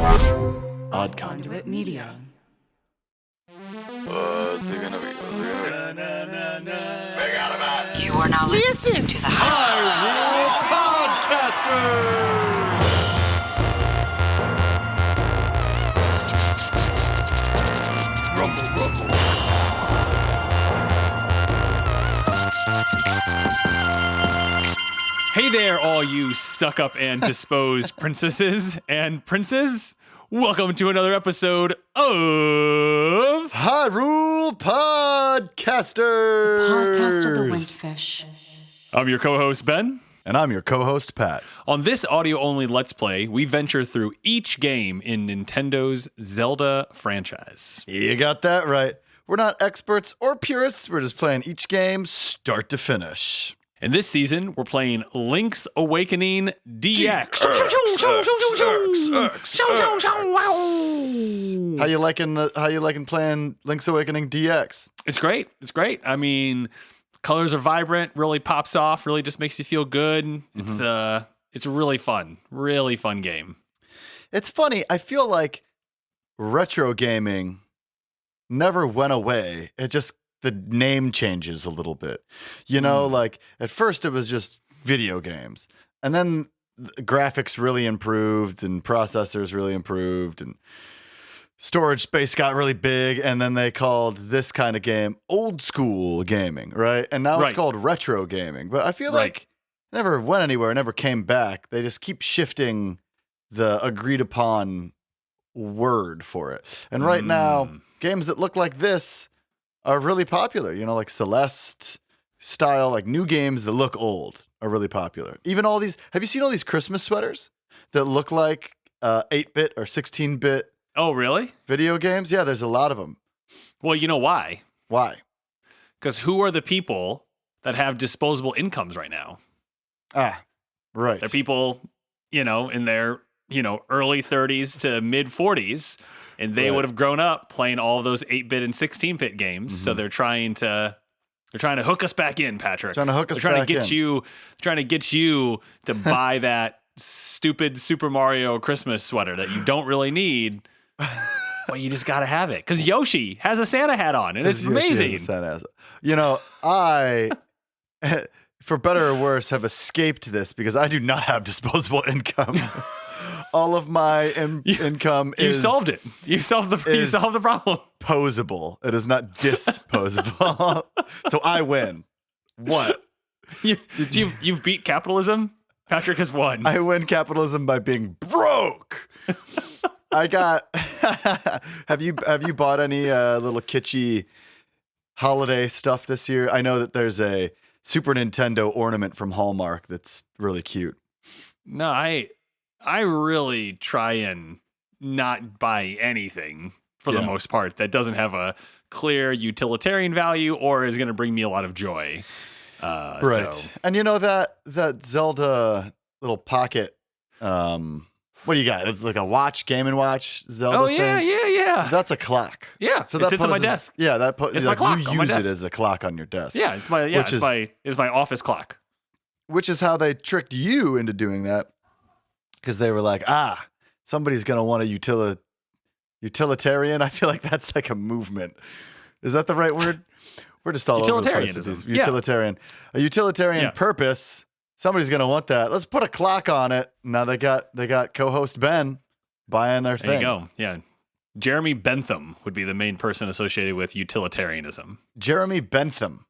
Odd Conduit Media. What's it gonna be? You are now listening to the Hyrule Podcasters! Rumble, rumble. Hey there, all you stuck-up and disposed princesses and princes. Welcome to another episode of Hyrule Podcasters! podcast of the Windfish. I'm your co-host, Ben. And I'm your co-host, Pat. On this audio-only Let's Play, we venture through each game in Nintendo's Zelda franchise. You got that right. We're not experts or purists. We're just playing each game start to finish. And this season, we're playing Link's Awakening DX. How you liking playing Link's Awakening DX? It's great. It's great. I mean, colors are vibrant, really pops off, really just makes you feel good. It's a really fun game. It's funny. I feel like retro gaming never went away. It just the name changes a little bit. You know, like at first it was just video games. And then the graphics really improved and processors really improved and storage space got really big. And then they called this kind of game old school gaming, right? And now it's called retro gaming. But I feel like it never went anywhere, never came back. They just keep shifting the agreed upon word for it. And right now, games that look like this are really popular, you know, like Celeste style, like new games that look old are really popular. Even all these, have you seen all these Christmas sweaters that look like 8-bit or 16-bit? Oh, really? Video games? Yeah, there's a lot of them. Well, you know why? Why? Because who are the people that have disposable incomes right now? Ah, right. They're people, you know, in their, early 30s to mid 40s. And they would have grown up playing all of those 8-bit and 16-bit games. So they're trying to hook us back in, Patrick. Trying to hook us trying back to get in. you trying to get you to buy that stupid Super Mario Christmas sweater that you don't really need. But you just got to have it cuz Yoshi has a Santa hat on and it's amazing. You know, I for better or worse have escaped this because I do not have disposable income. All of my income is... You solved it. You solved the problem. Posable. It is not disposable. So I win. What? You've beat capitalism? Patrick has won. I win capitalism by being broke. I got... Have you bought any little kitschy holiday stuff this year? I know that there's a Super Nintendo ornament from Hallmark that's really cute. No, I really try and not buy anything for the most part that doesn't have a clear utilitarian value or is going to bring me a lot of joy. Right. So. And you know that Zelda little pocket, what do you got? It's like a watch, Game & Watch Zelda thing. Yeah. That's a clock. Yeah, so it sits on my desk. Yeah, it's my clock you on my use desk. it as a clock on your desk. Yeah, it's my office clock. Which is how they tricked you into doing that. Because they were like, somebody's going to want a utilitarian. I feel like that's like a movement. Is that the right word? We're just all over the place with these. Utilitarian. A utilitarian purpose. Somebody's going to want that. Let's put a clock on it. Now they got co-host Ben buying their thing. There you go. Yeah. Jeremy Bentham would be the main person associated with utilitarianism. Jeremy Bentham.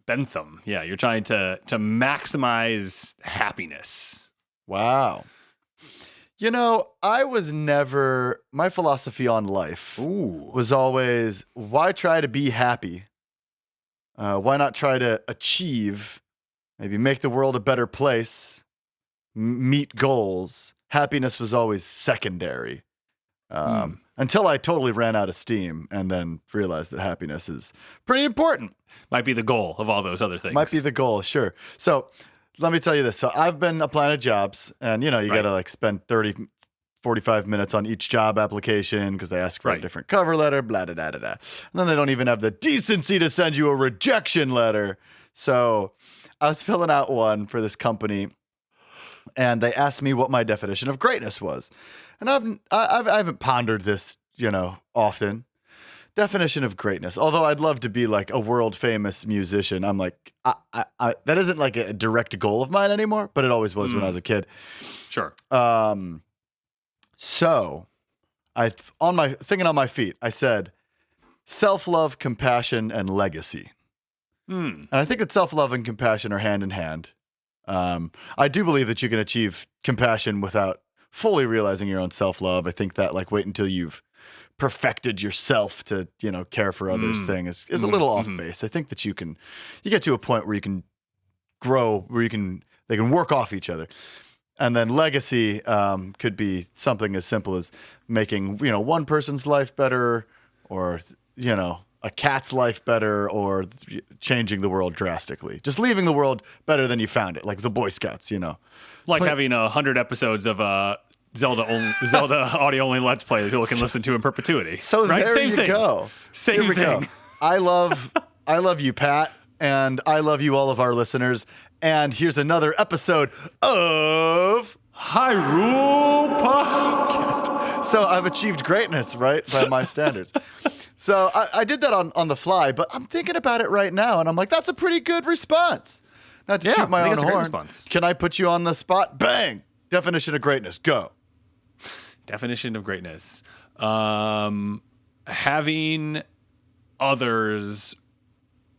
Bentham. Yeah, you're trying to maximize happiness. Wow. You know, my philosophy on life was always, why try to be happy? Why not try to achieve, maybe make the world a better place, meet goals? Happiness was always secondary. Until I totally ran out of steam and then realized that happiness is pretty important. Might be the goal of all those other things. Might be the goal, sure. So let me tell you this. So I've been applying to jobs and, you got to like spend 30, 45 minutes on each job application because they ask for a different cover letter, blah, blah, blah, blah, blah. And then they don't even have the decency to send you a rejection letter. So I was filling out one for this company and they asked me what my definition of greatness was. And I haven't pondered this, often. Definition of greatness. Although I'd love to be like a world famous musician. I'm like, that isn't like a direct goal of mine anymore, but it always was when I was a kid. Sure. So thinking on my feet, I said self-love, compassion, and legacy. And I think that self-love and compassion are hand in hand. I do believe that you can achieve compassion without fully realizing your own self-love. I think that like wait until you've perfected yourself to, care for others thing is a little off base. I think that you get to a point where you can grow, where they can work off each other. And then legacy could be something as simple as making, one person's life better, or, a cat's life better, or changing the world drastically. Just leaving the world better than you found it, like the Boy Scouts, Like having 100 episodes of Zelda audio only Let's Play that people can listen to in perpetuity. So right? there Same you thing. go. Same Here we thing. go. I love you, Pat, and I love you, all of our listeners. And here's another episode of Hyrule Podcast. So I've achieved greatness, right, by my standards. So I did that on the fly, but I'm thinking about it right now, and I'm like, that's a pretty good response. Not to toot my I think own it's a great horn. response. Can I put you on the spot? Bang! Definition of greatness. Go. Definition of greatness. Having others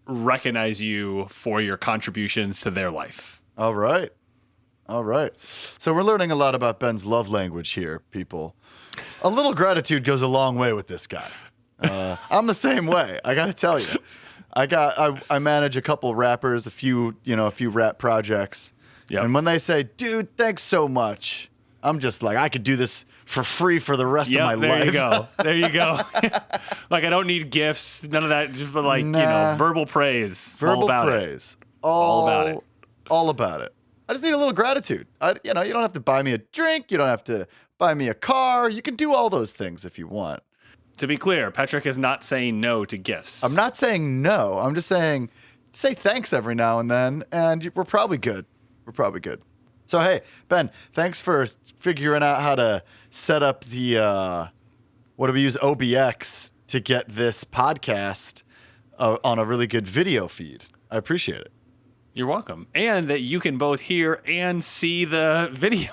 recognize you for your contributions to their life. All right. So we're learning a lot about Ben's love language here, people. A little gratitude goes a long way with this guy. I'm the same way. I got to tell you. I manage a couple rappers, a few rap projects. Yep. And when they say, "Dude, thanks so much," I'm just like, I could do this for free for the rest of my life. There you go. Like, I don't need gifts, none of that, just like, verbal praise. Verbal all about praise. It. All about it. All about it. I just need a little gratitude. You don't have to buy me a drink. You don't have to buy me a car. You can do all those things if you want. To be clear, Patrick is not saying no to gifts. I'm not saying no. I'm just saying say thanks every now and then, and we're probably good. So, hey, Ben, thanks for figuring out how to set up the, what do we use, OBX, to get this podcast on a really good video feed. I appreciate it. You're welcome. And that you can both hear and see the video.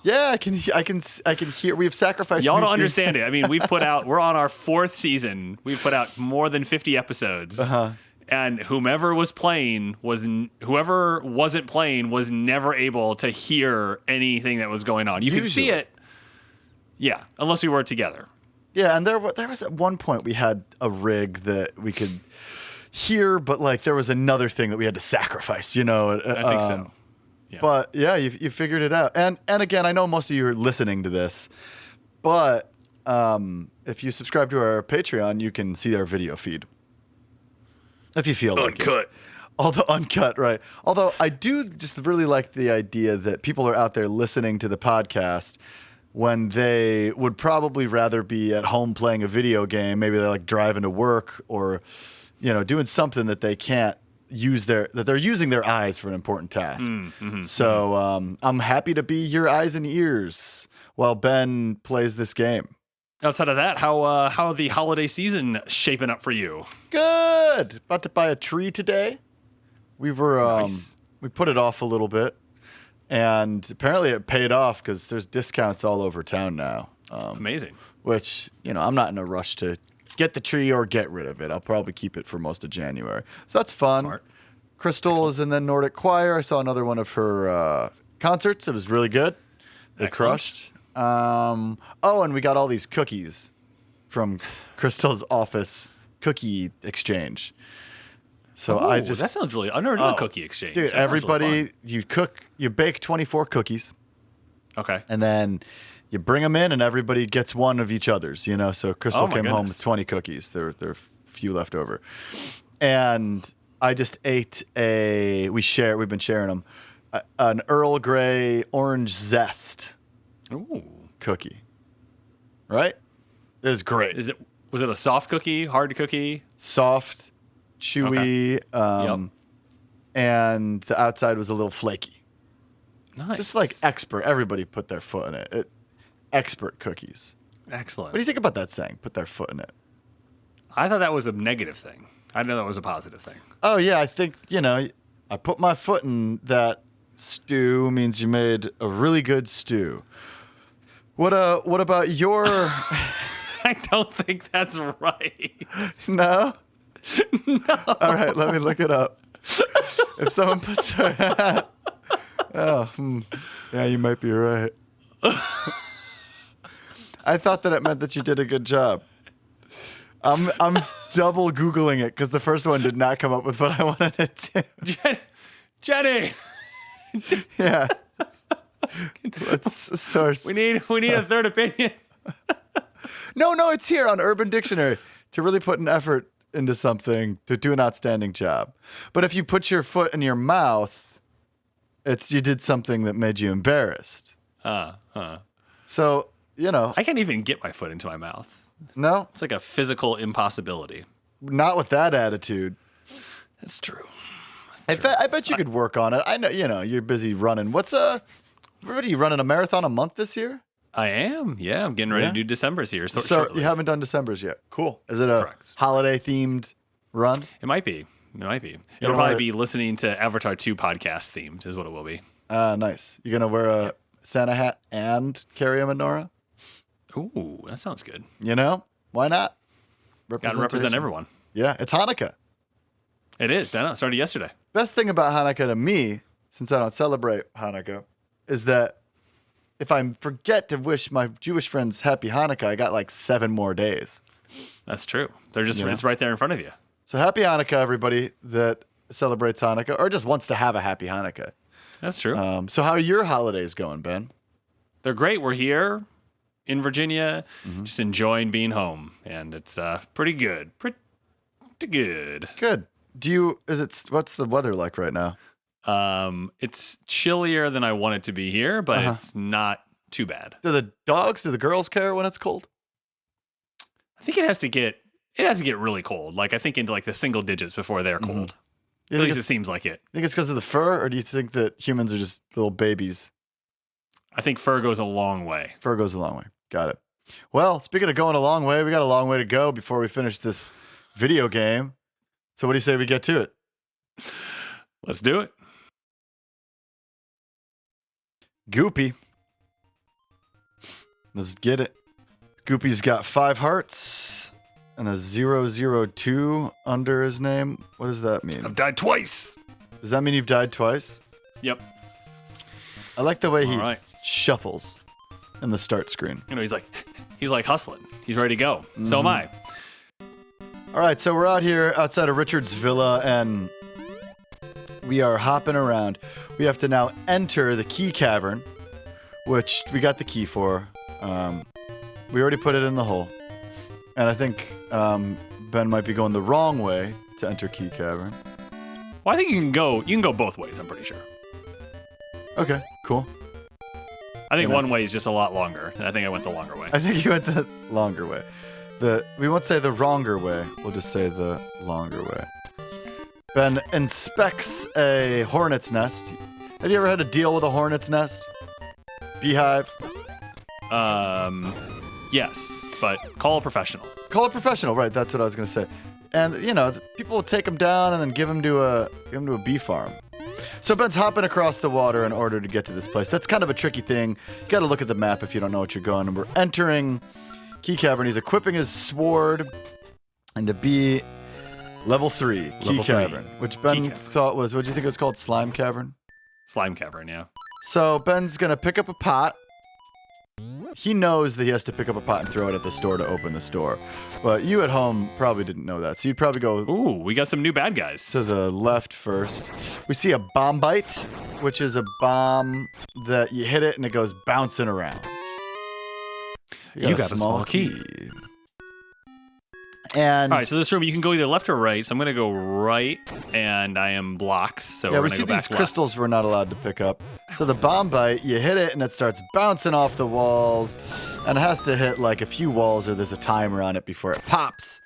Yeah, I can hear. We have sacrificed. Y'all don't understand it. I mean, we're on our 4th season. We've put out more than 50 episodes. Uh-huh. And whoever wasn't playing was never able to hear anything that was going on. You could see it. Yeah, unless we were together. Yeah, and there was at one point we had a rig that we could hear, but like there was another thing that we had to sacrifice, I think so. Yeah. But yeah, you figured it out. And again, I know most of you are listening to this, but if you subscribe to our Patreon, you can see our video feed. If you feel like it. Although uncut, right. Although I do just really like the idea that people are out there listening to the podcast when they would probably rather be at home playing a video game. Maybe they're like driving to work or, doing something that they can't that they're using their eyes for an important task. So I'm happy to be your eyes and ears while Ben plays this game. Outside of that, how the holiday season shaping up for you? Good. About to buy a tree today. We were Nice. We put it off a little bit, and apparently it paid off because there's discounts all over town now. Amazing. Which I'm not in a rush to get the tree or get rid of it. I'll probably keep it for most of January. So that's fun. Smart. Crystal is in the Nordic Choir. I saw another one of her concerts. It was really good. They Excellent. crushed. And we got all these cookies from Crystal's office cookie exchange. So Ooh, I just that sounds really. I've never done a cookie exchange. dude, That sounds really everybody, you bake 24 cookies, fun. Okay. and then you bring them in, and everybody gets one of each other's. So Crystal Oh my came home goodness. with 20 cookies. There are a few left over, and I just ate we've been sharing them, an Earl Grey orange zest Ooh. cookie. Right? It was great. Was it a soft cookie, hard cookie? Soft, chewy, Yep. and the outside was a little flaky. Nice. Just like expert. Everybody put their foot in it. Expert cookies. Excellent. What do you think about that saying? Put their foot in it. I thought that was a negative thing. I didn't know that was a positive thing. Oh, yeah. I think, I put my foot in that stew means you made a really good stew. What about your... I don't think that's right. No? No. All right, let me look it up. If someone puts their... yeah, you might be right. I thought that it meant that you did a good job. I'm double Googling it because the first one did not come up with what I wanted it to. Jenny! Yeah. Let's source. We need a third opinion. No, it's here on Urban Dictionary. To really put an effort into something, to do an outstanding job. But if you put your foot in your mouth, you did something that made you embarrassed. So, I can't even get my foot into my mouth. No? It's like a physical impossibility. Not with that attitude. That's true. I bet you could work on it. I know, you're busy running. What are you running a marathon a month this year? I am. Yeah, I'm getting ready to do December's here. So you haven't done December's yet. Cool. Is it a holiday-themed run? It might be. It'll probably be listening to Avatar 2 podcast themed is what it will be. Nice. You going to wear a Santa hat and carry a menorah? Ooh, that sounds good. Why not? Got to represent everyone. Yeah, it's Hanukkah. It is. I know. It started yesterday. Best thing about Hanukkah to me, since I don't celebrate Hanukkah, is that if I forget to wish my Jewish friends happy Hanukkah, I got like 7 more days. That's true. It's right there in front of you. So happy Hanukkah, everybody that celebrates Hanukkah or just wants to have a happy Hanukkah. That's true. So how are your holidays going, Ben? They're great. We're here in Virginia, just enjoying being home, and it's pretty good. Pretty good. Good. What's the weather like right now? It's chillier than I want it to be here, but it's not too bad. Do the girls care when it's cold? I think it has to get really cold. Like I think into like the single digits before they're cold. At least it seems like it. Think it's because of the fur, or do you think that humans are just little babies? I think fur goes a long way. Fur goes a long way. Got it. Well, speaking of going a long way, we got a long way to go before we finish this video game. So what do you say we get to it? Let's do it. Goopy. Let's get it. Goopy's got 5 hearts and a 002 under his name. What does that mean? I've died twice. Does that mean you've died twice? Yep. I like the way he shuffles in the start screen. He's like hustling. He's ready to go. So am I. All right, so we're out here outside of Richard's villa, and we are hopping around. We have to now enter the key cavern, which we got the key for. We already put it in the hole. And I think Ben might be going the wrong way to enter key cavern. Well, I think you can go both ways, I'm pretty sure. Okay, cool. I think one way is just a lot longer, and I think I went the longer way. I think you went the longer way. We won't say the wronger way. We'll just say the longer way. Ben inspects a hornet's nest. Have you ever had to deal with a hornet's nest? Beehive? Yes, but call a professional. Call a professional, right? That's what I was going to say. And people will take them down and then give them to a bee farm. So Ben's hopping across the water in order to get to this place. That's kind of a tricky thing. You got to look at the map if you don't know what you're going. And we're entering Key Cavern. He's equipping his sword and to be level 3 Key Cavern, which Ben thought was, what do you think it was called? Slime Cavern? Slime Cavern, yeah. So Ben's going to pick up a pot. He knows that he has to pick up a pot and throw it at the store to open the store. But you at home probably didn't know that. So you'd probably go... Ooh, we got some new bad guys. To the left first. We see a bomb bite, which is a bomb that you hit it and it goes bouncing around. You got a small key. And all right, so this room, you can go either left or right. So I'm going to go right, and I am blocked. So yeah, we see these crystals we're not allowed to pick up. So the bomb bite, you hit it, and it starts bouncing off the walls, and it has to hit like a few walls, or there's a timer on it before it pops.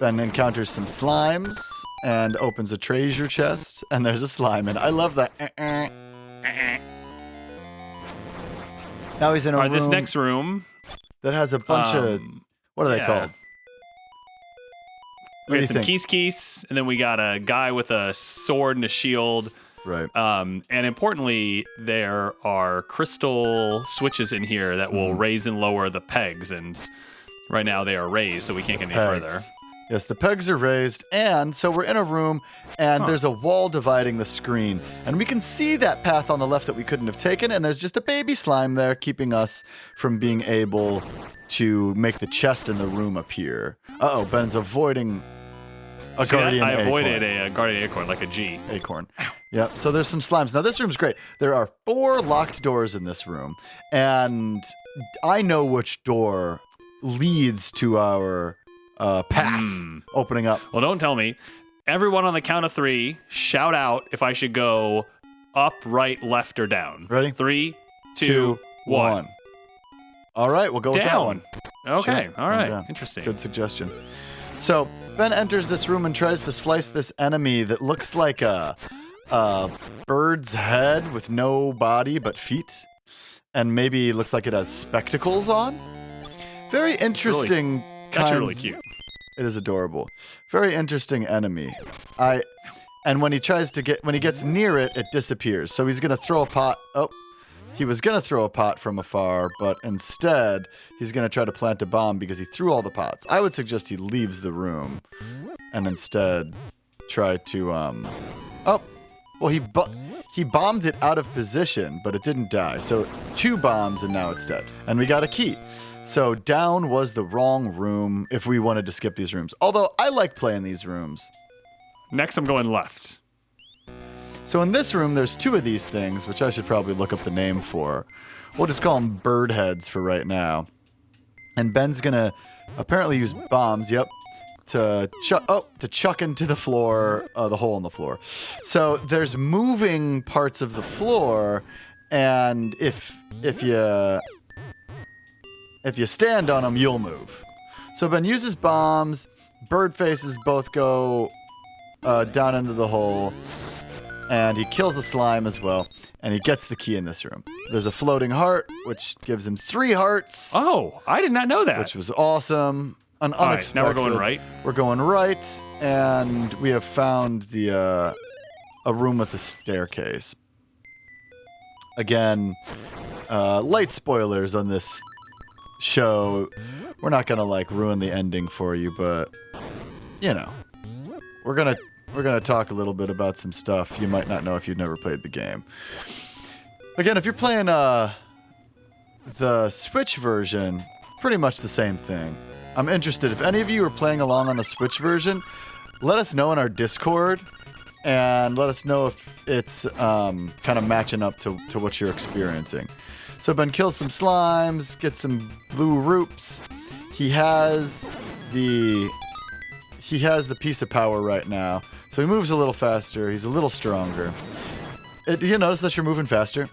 Ben encounters some slimes and opens a treasure chest, and there's a slime in it. I love that. Now he's in a room. This next room that has a bunch of, what are they called? We got some keys, and then we got a guy with a sword and a shield. Right. And importantly, there are crystal switches in here that will raise and lower the pegs, and right now they are raised, so we can't get any further. Yes, the pegs are raised, and so we're in a room, and there's a wall dividing the screen, and we can see that path on the left that we couldn't have taken, and there's just a baby slime there keeping us from being able to make the chest in the room appear. Uh-oh, Ben's avoiding a guardian acorn. I avoided a guardian acorn, like a G. Acorn. Yep, so there's some slimes. Now, this room's great. There are 4 locked doors in this room, and I know which door leads to our path opening up. Well, don't tell me. Everyone on the count of 3, shout out if I should go up, right, left, or down. Ready? 3, 2, 1. All right, we'll go with that one. Okay, Sure. all right. Yeah. Interesting. Good suggestion. So Ben enters this room and tries to slice this enemy that looks like a bird's head with no body but feet, and maybe looks like it has spectacles on. Very interesting. Actually really cute. It is adorable. Very interesting enemy. And when he gets near it, it disappears. So he's gonna throw a pot. Oh, he was gonna throw a pot from afar, but instead he's gonna try to plant a bomb because he threw all the pots. I would suggest he leaves the room and instead try to Oh, well he bombed it out of position, but it didn't die. So 2 bombs and now it's dead. And we got a key. So down was the wrong room if we wanted to skip these rooms. Although I like playing these rooms. Next, I'm going left. So in this room, there's 2 of these things, which I should probably look up the name for. We'll just call them bird heads for right now. And Ben's gonna apparently use bombs, to chuck into the floor, the hole in the floor. So there's moving parts of the floor, and if you stand on them, you'll move. So Ben uses bombs. Bird faces both go down into the hole. And he kills the slime as well. And he gets the key in this room. There's a floating heart, which gives him 3 hearts. Oh, I did not know that. Which was awesome. Unexpected. All right, now we're going right. We're going right. And we have found a room with a staircase. Again, light spoilers on this show. We're not gonna ruin the ending for you, but we're gonna talk a little bit about some stuff you might not know if you've never played the game. Again, if you're playing the Switch version, pretty much the same thing. I'm interested if any of you are playing along on the Switch version. Let us know in our Discord, and let us know if it's kind of matching up to what you're experiencing. So Ben kills some slimes, gets some blue roops. He has the piece of power right now. So he moves a little faster. He's a little stronger. Do you notice that you're moving faster?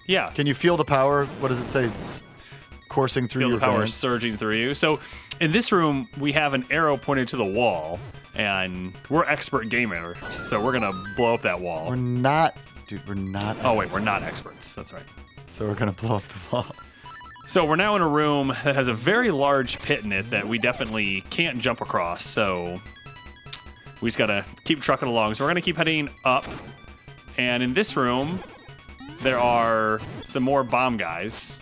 Yeah. Can you feel the power? What does it say? It's coursing through your veins. Feel the power surging through you. So in this room, we have an arrow pointed to the wall, and we're expert gamers, so we're going to blow up that wall. We're not experts. Oh, wait, we're not experts. That's right. So we're going to blow up the wall. So we're now in a room that has a very large pit in it that we definitely can't jump across, so we just got to keep trucking along. So we're going to keep heading up, and in this room, there are some more bomb guys.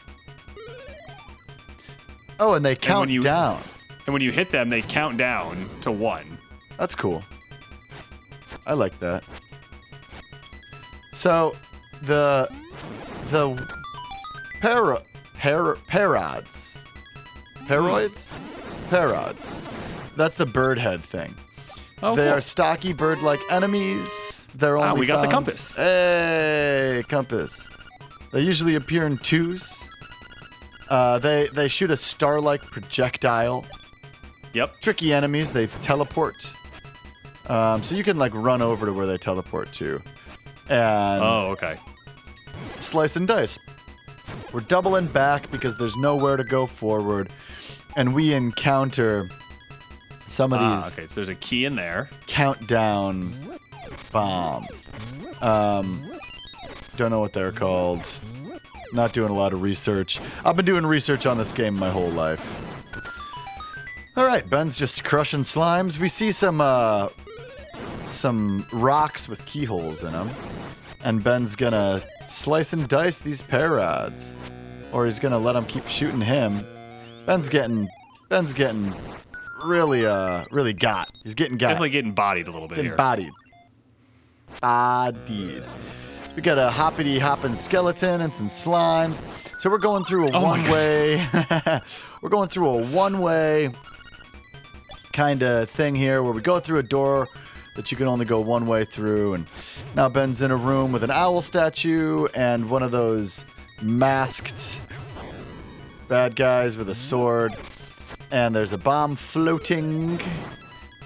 Oh, and they count down. And when you hit them, they count down to 1. That's cool. I like that. So, the Parods. That's the bird head thing. Oh, they cool. are stocky bird-like enemies. They're only we got found... the compass. Hey, compass. They usually appear in 2s. They shoot a star-like projectile. Yep. Tricky enemies. They teleport. So you can run over to where they teleport to. And okay. Slice and dice. We're doubling back because there's nowhere to go forward. And we encounter some of these... Okay, so there's a key in there. Countdown bombs. Don't know what they're called. Not doing a lot of research. I've been doing research on this game my whole life. All right, Ben's just crushing slimes. We see some rocks with keyholes in them. And Ben's gonna slice and dice these Parads. Or he's gonna let him keep shooting him. Ben's getting really got. He's getting got. Definitely getting bodied a little bit Getting here. bodied. We got a hoppity-hopping skeleton and some slimes. So we're going through a one-way. We're going through a one-way kind of thing here where we go through a door that you can only go one way through. And now Ben's in a room with an owl statue and one of those masked bad guys with a sword. And there's a bomb floating.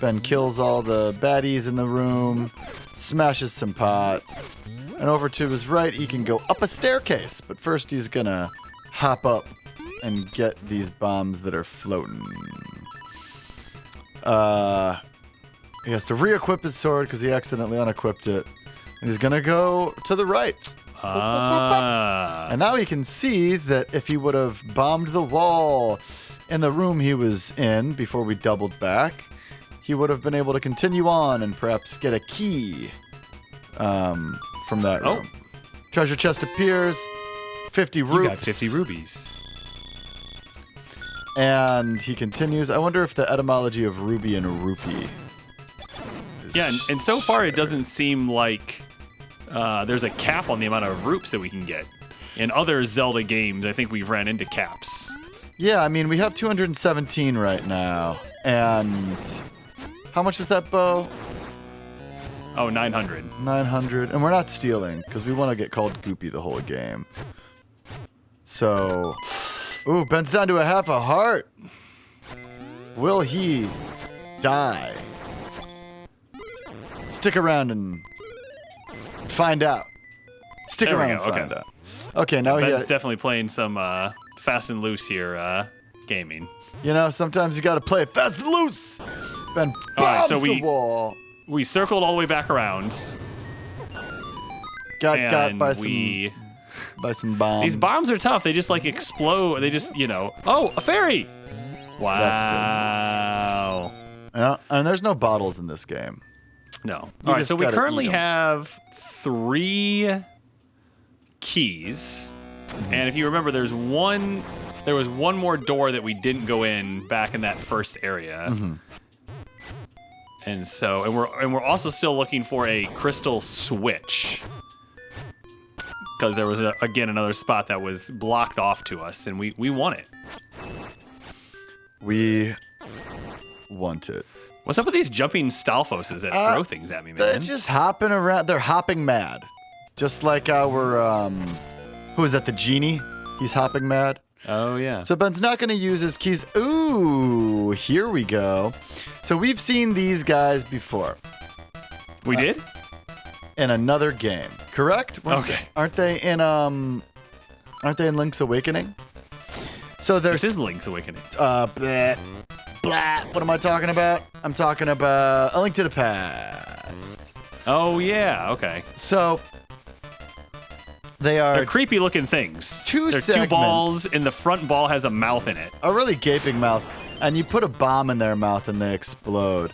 Ben kills all the baddies in the room, smashes some pots. And over to his right, he can go up a staircase. But first, he's gonna hop up and get these bombs that are floating. He has to re-equip his sword because he accidentally unequipped it. And he's gonna go to the right. And now he can see that if he would have bombed the wall in the room he was in before we doubled back, he would have been able to continue on and perhaps get a key from that room. Treasure chest appears. 50 rupees. You got 50 rubies. And he continues. I wonder if the etymology of ruby and rupee. Yeah, and so far it doesn't seem like there's a cap on the amount of rupes that we can get. In other Zelda games, I think we've ran into caps. Yeah, I mean, we have 217 right now. And how much was that bow? Oh, 900. 900. And we're not stealing because we want to get called Goopy the whole game. So, ooh, Ben's down to a half a heart. Will he die? Stick around and find out. Stick There we around and go, find out. Okay, now Ben's definitely playing some fast and loose here gaming. you know, sometimes you got to play it fast and loose. Ben bombs All right, so the wall. We circled all the way back around. Got by we, some bombs. These bombs are tough. They just like explode. They just, oh, a fairy. Wow. That's good. Yeah, and there's no bottles in this game. No. You All right, just so we gotta currently eat 'em. have 3 keys. And if you remember, there was one more door that we didn't go in back in that first area. Mm-hmm. And so, and we're also still looking for a crystal switch. Because there was, again, another spot that was blocked off to us, and we want it. We want it. What's up with these jumping Stalfoses that throw things at me, man? They're just hopping around. They're hopping mad. Just like our, who is that, the genie? He's hopping mad. Oh, yeah. So Ben's not going to use his keys. Ooh, here we go. So we've seen these guys before. We did? In another game, correct? Okay. Aren't they in Link's Awakening? So there's This is Link's Awakening. blah, blah. What am I talking about? I'm talking about A Link to the Past. Oh, yeah. Okay. So they are They're creepy looking things. Two They're segments. 2 balls, and the front ball has a mouth in it. a really gaping mouth, and you put a bomb in their mouth and they explode.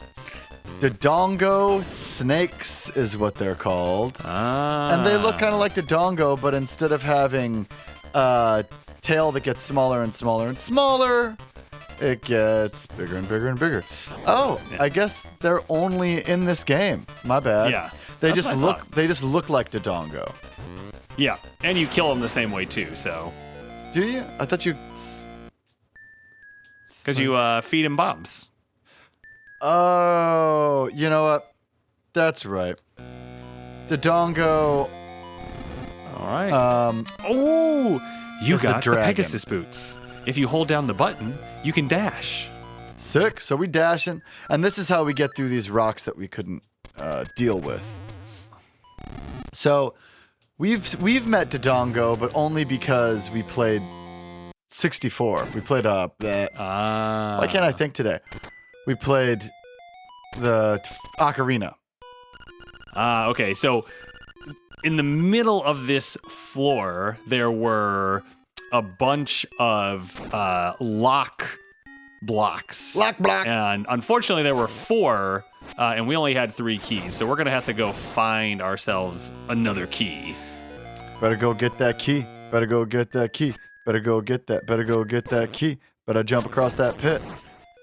Dodongo snakes is what they're called. And they look kind of like Dodongo, but instead of having a tail that gets smaller and smaller and smaller, it gets bigger and bigger and bigger. Oh, Yeah. I guess they're only in this game. My bad. Yeah, They that's just what I look. thought. They just look like Dodongo. Yeah, and you kill them the same way too. So Do you? I thought you. because you feed them bombs. Oh, you know what? That's right. Dodongo. All right. Oh, you is the got the dragon. Pegasus boots. If you hold down the button, you can dash. sick. So we dashing, and this is how we get through these rocks that we couldn't deal with. So we've met Dodongo, but only because we played 64. We played why can't I think today? We played the Ocarina. Okay. So in the middle of this floor, there were a bunch of lock blocks. Lock block. And unfortunately, there were 4, and we only had 3 keys. So we're going to have to go find ourselves another key. Better go get that key. Better go get that key. Better go get that. Better go get that key. Better jump across that pit.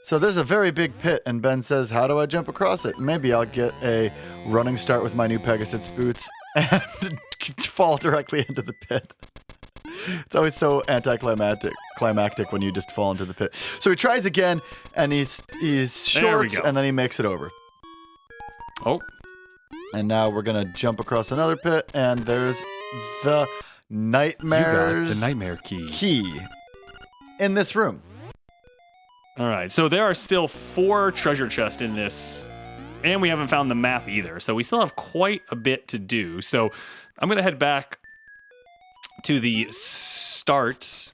So there's a very big pit, and Ben says, how do I jump across it? Maybe I'll get a running start with my new Pegasus boots and fall directly into the pit. It's always so climactic when you just fall into the pit. So he tries again, and he's short, and then he makes it over. Oh. And now we're going to jump across another pit, and there's the Nightmare's the nightmare key. Key in this room. All right, so there are still 4 treasure chests in this, and we haven't found the map either. So we still have quite a bit to do. So I'm going to head back to the start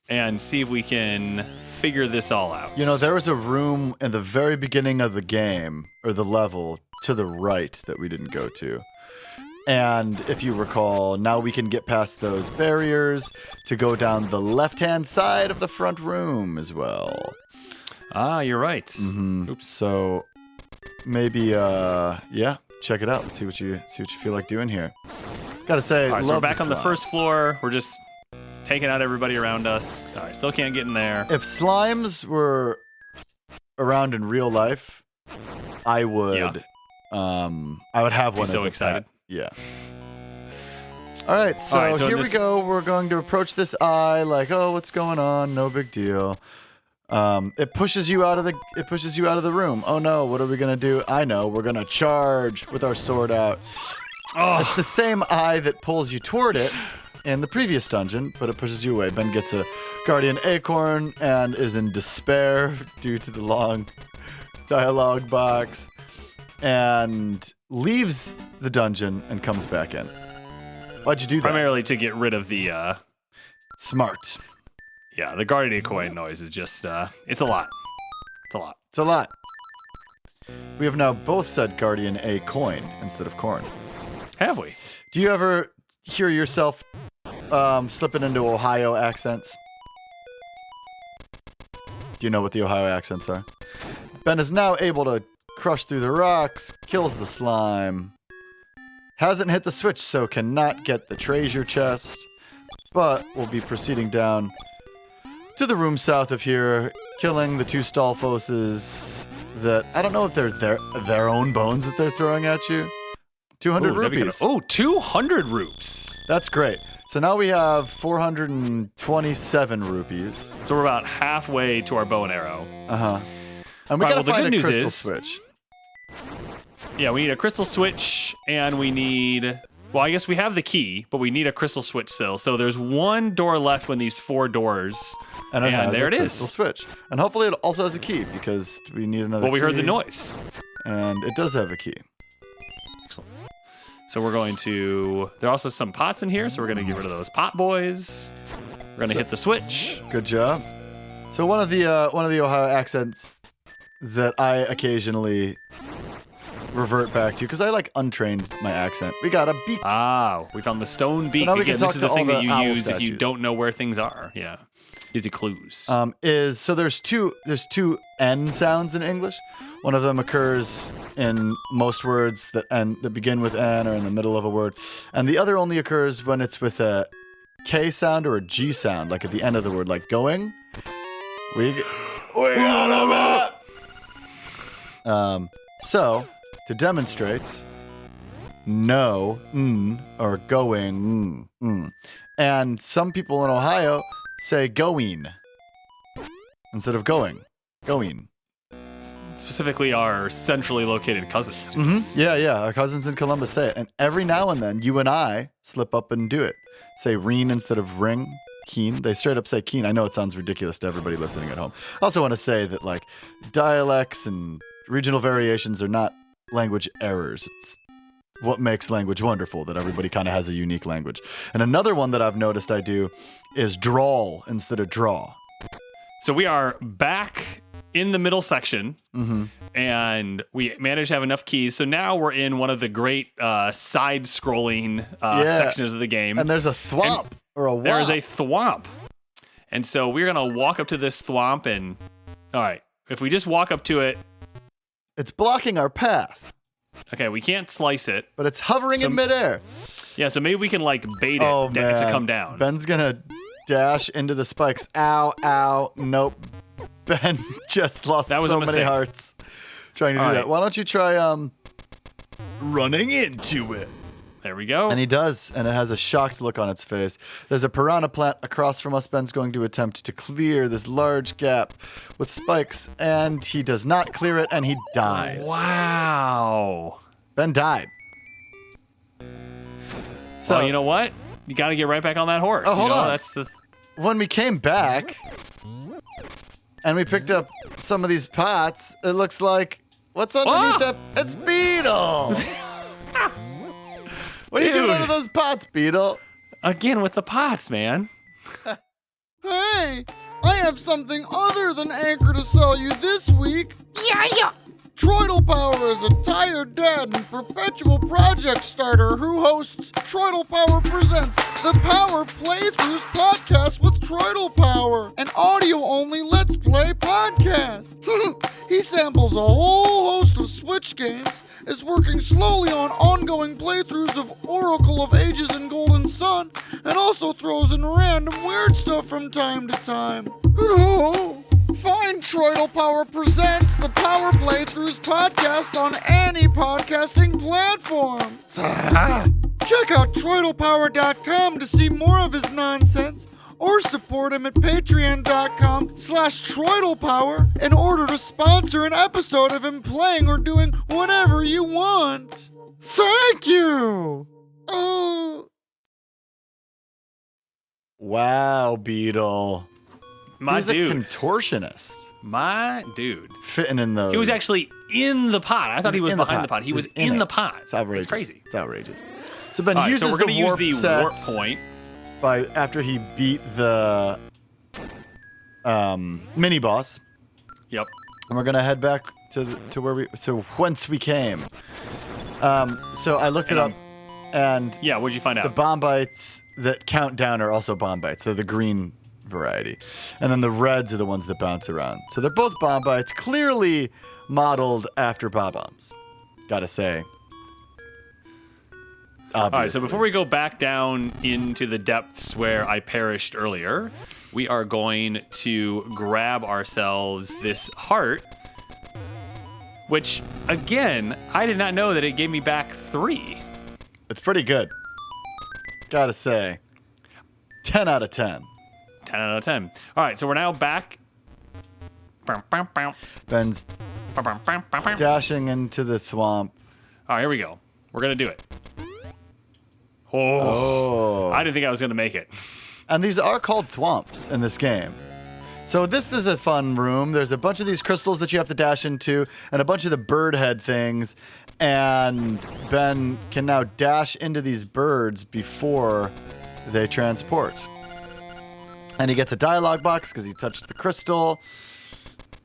and see if we can figure this all out. You know, there was a room in the very beginning of the game, or the level, to the right that we didn't go to. And if you recall, now we can get past those barriers to go down the left-hand side of the front room as well. Ah, you're right. Mm-hmm. Oops. So maybe, yeah, check it out. Let's see what you feel like doing here. Gotta say, all right, love so we're back on the slimes. first floor. We're just taking out everybody around us. All right, still can't get in there. If slimes were around in real life, I would, I would have one. Be so as a excited. pet. Yeah. All right, so here we go. We're going to approach this eye like, oh, what's going on? No big deal. It pushes you out of the room. Oh no, what are we gonna do? I know, we're gonna charge with our sword out. Oh. It's the same eye that pulls you toward it in the previous dungeon, but it pushes you away. Ben gets a guardian acorn and is in despair due to the long dialogue box and leaves the dungeon and comes back in. Why'd you do that? Primarily to get rid of the Smart. Yeah, the guardian coin noise is just it's a lot. It's a lot. We have now both said guardian a coin instead of corn. Have we? Do you ever hear yourself slipping into Ohio accents? Do you know what the Ohio accents are? Ben is now able to crush through the rocks, kills the slime, hasn't hit the switch, so cannot get the treasure chest, but will be proceeding down to the room south of here, killing the 2 Stalfoses that, I don't know if they're their own bones that they're throwing at you. 200 rupees. 200 rupees. That's great. So now we have 427 rupees. So we're about halfway to our bow and arrow. Uh-huh. And we Right, gotta well, the find good a news crystal is- switch. Yeah, we need a crystal switch, and we need... Well, I guess we have the key, but we need a crystal switch still. So there's 1 door left when these 4 doors... And it has there a it crystal is. switch. And hopefully it also has a key, because we need another Well, we key. heard the noise. And it does have a key. Excellent. So we're going to... There are also some pots in here, so we're going to get rid of those pot boys. We're going to hit the switch. Good job. So one of the Ohio accents that I occasionally revert back to, because I like untrained my accent. We got a beak. Ah, we found the stone beak. now we can Again, talk this is to the thing all that the you owl use if you statues. don't know where things are. Yeah. Gives you clues. So there's two N sounds in English. One of them occurs in most words that begin with N or in the middle of a word, and the other only occurs when it's with a K sound or a G sound, like at the end of the word, like going. We got a map. So to demonstrate, no, or going, and some people in Ohio say going instead of going. Specifically, our centrally located cousins. do this. Yeah. Our cousins in Columbus say it. And every now and then, you and I slip up and do it. Say reen instead of ring. Keen. They straight up say keen. I know it sounds ridiculous to everybody listening at home. I also want to say that, like, dialects and regional variations are not language errors. It's what makes language wonderful, that everybody kind of has a unique language. And another one that I've noticed I do is drawl instead of draw. So we are back in the middle section, and we managed to have enough keys. So now we're in one of the great side-scrolling sections of the game. And there's a thwomp or a womp. There is a thwomp. And so we're going to walk up to this thwomp and... All right. If we just walk up to it... It's blocking our path. Okay, we can't slice it. But it's hovering in midair. Yeah, so maybe we can, like, bait it to come down. Ben's going to dash into the spikes. Ow, ow. Nope. Ben just lost so many hearts trying to do that. Why don't you try running into it? There we go. And he does, and it has a shocked look on its face. There's a piranha plant across from us. Ben's going to attempt to clear this large gap with spikes, and he does not clear it, and he dies. Wow. Ben died. So, you know what? You got to get right back on that horse. Oh, hold on. That's the... When we came back, and we picked up some of these pots, it looks like... What's underneath that? It's Beetle! What are you doing under those pots, Beetle? Again with the pots, man. Hey, I have something other than Anchor to sell you this week. Yeah. Troidal Power is a tired dad and perpetual project starter who hosts Troidal Power Presents, the Power Playthroughs podcast with Troidal Power, an audio-only Let's Play podcast. He samples a whole host of Switch games, is working slowly on ongoing playthroughs of Oracle of Ages and Golden Sun, and also throws in random weird stuff from time to time. Find Troidal Power Presents the Power Playthroughs podcast on any podcasting platform. Check out TroidalPower.com to see more of his nonsense, or support him at patreon.com/TroidalPower in order to sponsor an episode of him playing or doing whatever you want. Thank you! Oh. Wow, Beetle. He's a contortionist. My dude. Fitting in those. He was actually in the pot. I thought he was behind the pot. He was in the pot. It's outrageous. It's crazy. It's outrageous. So Ben uses we're gonna the warp use the set warp point after he beat the mini boss. Yep. And we're gonna head back to whence we came. So I looked it up, and yeah, what'd you find out? The bomb bites that count down are also bomb bites. They're the green variety, and then the reds are the ones that bounce around. So they're both bomb bites, clearly modeled after bob-ombs. Gotta say. Obviously. All right, so before we go back down into the depths where I perished earlier, we are going to grab ourselves this heart, which, again, I did not know that it gave me back 3. It's pretty good. Gotta say. 10 out of 10. 10 out of 10. All right, so we're now back. Ben's dashing into the thwomp. All right, here we go. We're going to do it. Oh. I didn't think I was going to make it. And these are called thwomps in this game. So this is a fun room. There's a bunch of these crystals that you have to dash into, and a bunch of the bird head things. And Ben can now dash into these birds before they transport. And he gets a dialogue box because he touched the crystal.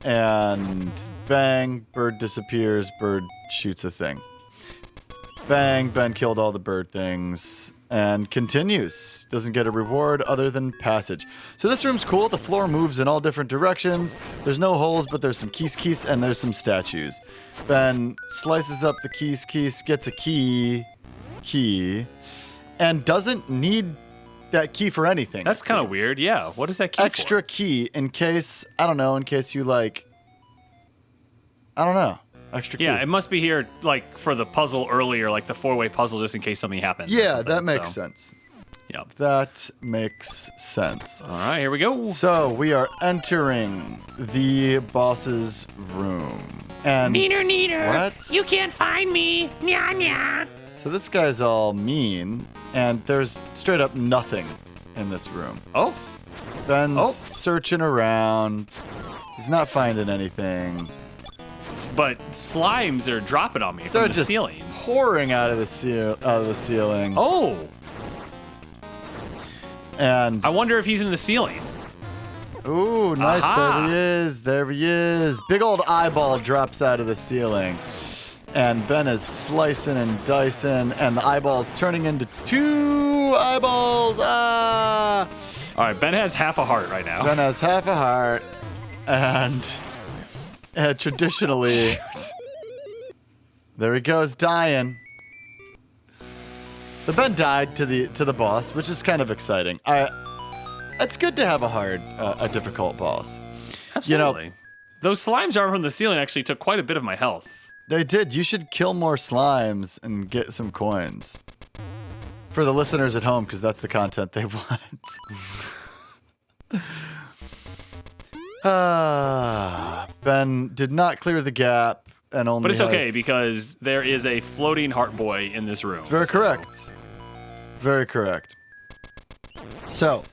And bang, bird disappears, bird shoots a thing. Bang, Ben killed all the bird things. And continues. Doesn't get a reward other than passage. So this room's cool. The floor moves in all different directions. There's no holes, but there's some keys, and there's some statues. Ben slices up the keys, gets a key, and doesn't need that key for anything. That's kind of weird. Yeah. What is that key Extra for? Key in case, I don't know, in case you like, I don't know. Extra key. Yeah, it must be here, like, for the puzzle earlier, like the 4-way puzzle, just in case something happens. Yeah, that makes sense. Yeah. That makes sense. All right, here we go. So we are entering the boss's room. And Neener. What? You can't find me. Nya nya. So this guy's all mean, and there's straight up nothing in this room. Oh. Ben's searching around. He's not finding anything. But slimes are dropping on me They're from the just ceiling. pouring out of the ceiling. Oh. And I wonder if he's in the ceiling. Ooh, nice. Aha. There he is. There he is. Big old eyeball drops out of the ceiling. And Ben is slicing and dicing, and the eyeball's turning into 2 eyeballs. Ah! All right, Ben has half a heart right now. Ben has half a heart, and traditionally, there he goes, dying. So Ben died to the boss, which is kind of exciting. It's good to have a difficult boss. Absolutely. You know, those slimes dropping from the ceiling actually took quite a bit of my health. They did. You should kill more slimes and get some coins. For the listeners at home, because that's the content they want. Ben did not clear the gap and only But it's okay because there is a floating heart boy in this room. It's very correct. Very correct. So,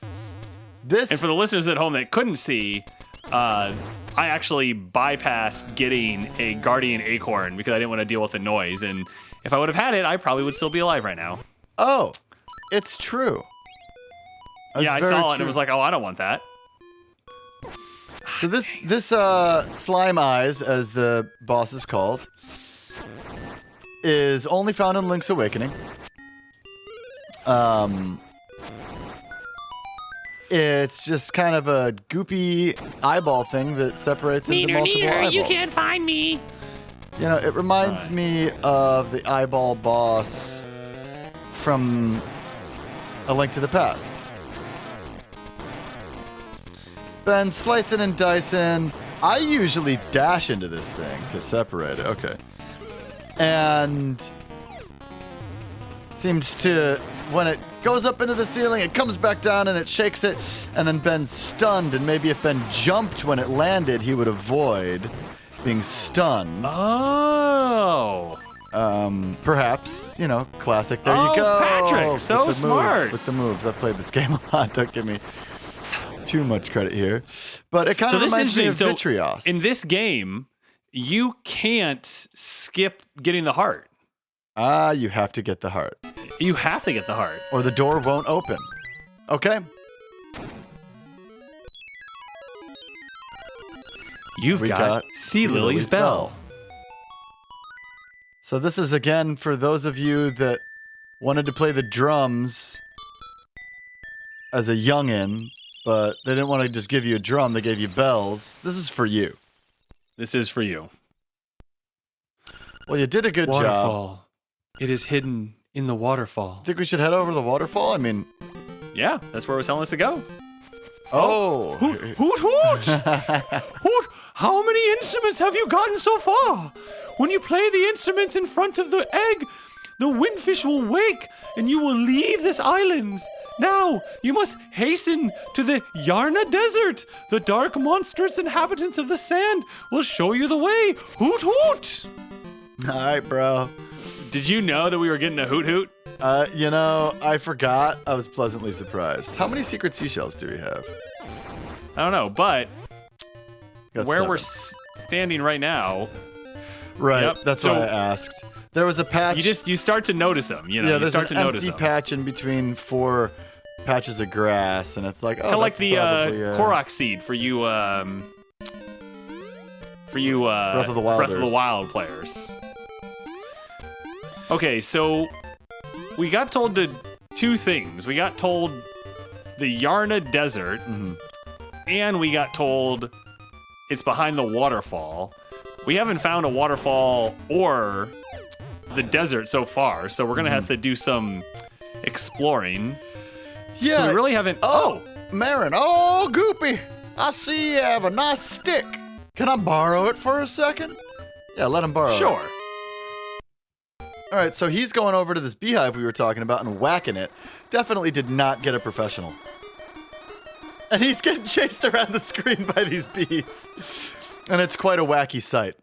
this... And for the listeners at home that couldn't see, I actually bypassed getting a guardian acorn because I didn't want to deal with the noise. And if I would have had it, I probably would still be alive right now. Oh, it's true. That's I very saw it true. and it was like, oh, I don't want that. So this Slime Eyes, as the boss is called, is only found in Link's Awakening. It's just kind of a goopy eyeball thing that separates into multiple eyeballs. You can't find me. You know, it reminds me of the eyeball boss from A Link to the Past. Ben slicing and dicing. I usually dash into this thing to separate it. Okay. And seems to, when it goes up into the ceiling, it comes back down and it shakes it, and then Ben's stunned, and maybe if Ben jumped when it landed, he would avoid being stunned. Oh. Perhaps, you know, classic. There Oh, you go. Patrick, so With the smart. Moves, with the moves. I've played this game a lot. Don't give me too much credit here. But it kind of reminds me of Vitrios. In this game, you can't skip getting the heart. You have to get the heart. You have to get the heart. Or the door won't open. Okay? You've got Sea Lily's Bell. So this is, again, for those of you that wanted to play the drums as a youngin', but they didn't want to just give you a drum, they gave you bells. This is for you. This is for you. Well, you did a good job. Waterfall. It is hidden in the waterfall. Think we should head over to the waterfall? I mean... Yeah, that's where it was telling us to go. Oh! Hoot, hoot, hoot! Hoot! How many instruments have you gotten so far? When you play the instruments in front of the egg, the windfish will wake and you will leave this island. Now, you must hasten to the Yarna Desert. The dark, monstrous inhabitants of the sand will show you the way. Hoot, hoot! All right, bro. Did you know that we were getting a hoot, hoot? You know, I forgot. I was pleasantly surprised. How many secret seashells do we have? I don't know, but Got where 7. we're standing right now, Right, Yep. that's So- why I asked. There was a patch. you start to notice them. You know, yeah, you there's start an to notice empty them. patch in between 4 patches of grass, and it's like, oh, Kind of like that's the probably, Korok seed for you Breath of the Wilders. Wild players. Okay, so we got told 2 things. We got told the Yarna Desert, and we got told it's behind the waterfall. We haven't found a waterfall or the desert so far, so we're gonna have to do some exploring. Yeah. So we really haven't. Oh, Marin. Oh, Goopy. I see you have a nice stick. Can I borrow it for a second? Yeah, let him borrow it. Sure. All right, so he's going over to this beehive we were talking about and whacking it. Definitely did not get a professional. And he's getting chased around the screen by these bees. And it's quite a wacky sight.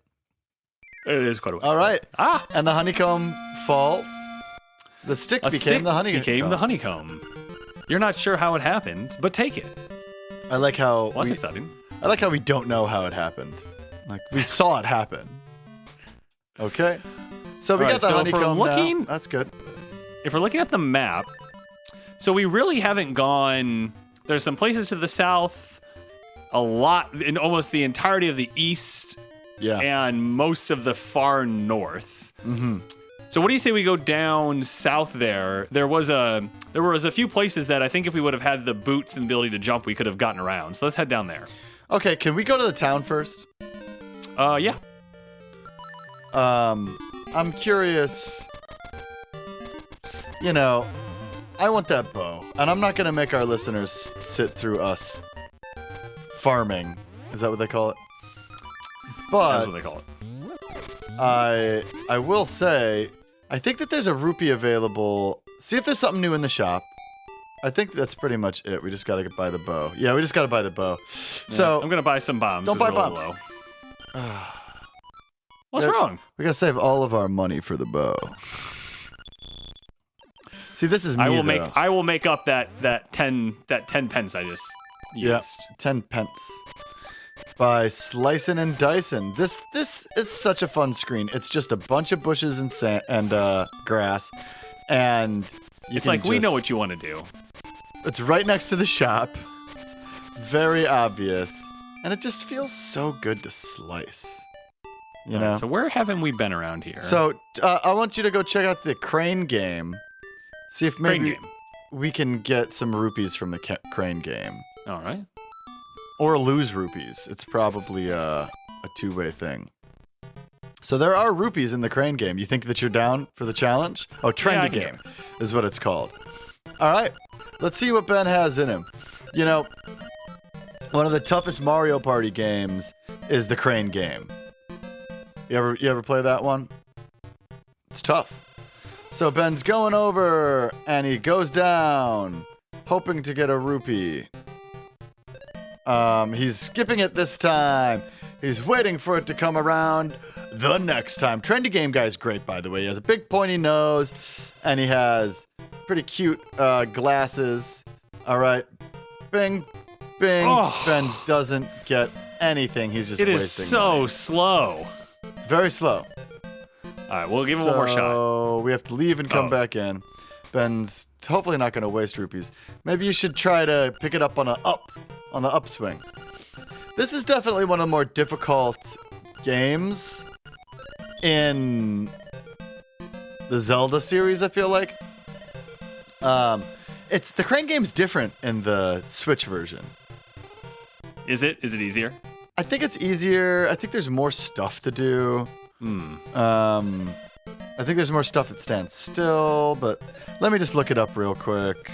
It is quite a way. All right. Ah, And the honeycomb falls. The stick a became stick the honeycomb. became the honeycomb. You're not sure how it happened, but take it. I like how Well, that's exciting. I like how we don't know how it happened. Like we saw it happen. Okay. So we All got right, the so if we're honeycomb looking- now. That's good. If we're looking at the map, so we really haven't gone. There's some places to the south, a lot in almost the entirety of the east Yeah. and most of the far north. Mm-hmm. So what do you say we go down south there? There was a few places that I think if we would have had the boots and the ability to jump, we could have gotten around. So let's head down there. Okay, can we go to the town first? Yeah. I'm curious. You know, I want that bow, and I'm not gonna make our listeners sit through us farming. Is that what they call it? But That's what they call it. I will say, I think that there's a rupee available. See if there's something new in the shop. I think that's pretty much it. We just gotta buy the bow. Yeah, we just gotta buy the bow. So I'm gonna buy some bombs. don't buy It's a bombs. little low. What's wrong? We gotta save all of our money for the bow. See, this is me. I will make up that 10 pence I just used. Yeah, 10 pence. By slicing and dicing. This is such a fun screen. It's just a bunch of bushes and sand and grass, and It's like we know what you want to do. It's right next to the shop. It's very obvious, and it just feels so good to slice. You know. So where haven't we been around here? So I want you to go check out the crane game. See if maybe Crane game. we can get some rupees from the crane game. All right. Or lose rupees. It's probably a two-way thing. So there are rupees in the crane game. You think that you're down for the challenge? Oh, trendy game is what it's called. All right. Let's see what Ben has in him. You know, one of the toughest Mario Party games is the crane game. You ever play that one? It's tough. So Ben's going over, and he goes down, hoping to get a rupee. He's skipping it this time. He's waiting for it to come around the next time. Trendy Game Guy's great, by the way. He has a big pointy nose, and he has pretty cute glasses. All right. Bing, bing. Oh. Ben doesn't get anything. He's just It wasting is so money. slow. It's very slow. All right, we'll give him one more shot. So we have to leave and come Oh. back in. Ben's hopefully not going to waste rupees. Maybe you should try to pick it up on the upswing. This is definitely one of the more difficult games in the Zelda series, I feel like. It's the crane game's different in the Switch version. Is it easier? I think it's easier. I think there's more stuff to do. I think there's more stuff that stands still, but let me just look it up real quick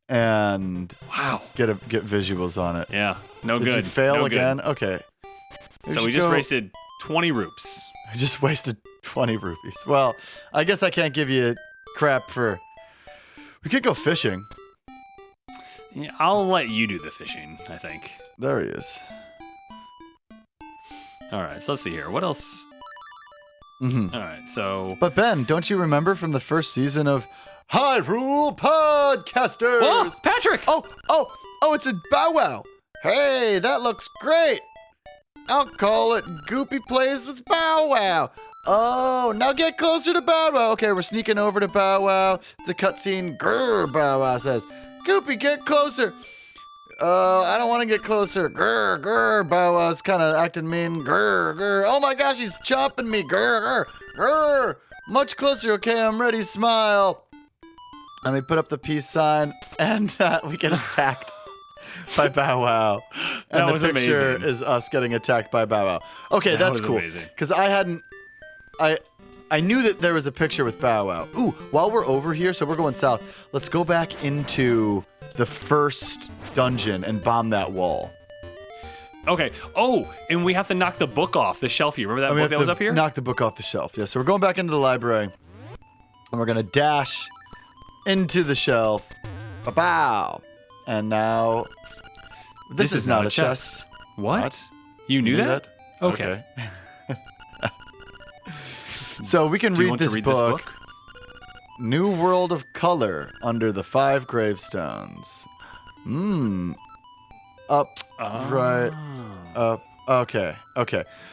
and Wow. get visuals on it. Yeah. No Did good. you fail No good. again? Okay. So we just wasted 20 roops. I just wasted 20 rupees. Well, I guess I can't give you crap for. We could go fishing. Yeah, I'll let you do the fishing, I think. There he is. All right, so let's see here. What else? Mm-hmm. All right, so... But Ben, don't you remember from the first season of Hyrule Podcasters? Oh, Patrick! Oh, it's a Bow Wow. Hey, that looks great. I'll call it Goopy Plays with Bow Wow. Oh, now get closer to Bow Wow. Okay, we're sneaking over to Bow Wow. It's a cutscene. Grr, Bow Wow says. Goopy, get closer. I don't want to get closer. Grr, grr. Bow Wow's kind of acting mean. Grr, grr. Oh my gosh, he's chopping me. Grr, grr, grr. Much closer. Okay, I'm ready. Smile. And we put up the peace sign, and we get attacked by Bow Wow. And That the was picture amazing. is us getting attacked by Bow Wow. Okay, That that's was cool. amazing. Because I knew that there was a picture with Bow Wow. Ooh, while we're over here, so we're going south, let's go back into the first dungeon and bomb that wall. Okay. Oh, and we have to knock the book off the shelf here. Remember that And we book have that was to up here? knock the book off the shelf. Yeah, so we're going back into the library, and we're going to dash into the shelf. Ba-bow. And now, this is not a chest. What? You knew that? Okay. So we can Do you read, want this, to read book. this book? New World of Color under the 5 gravestones. Up, right, up. Okay.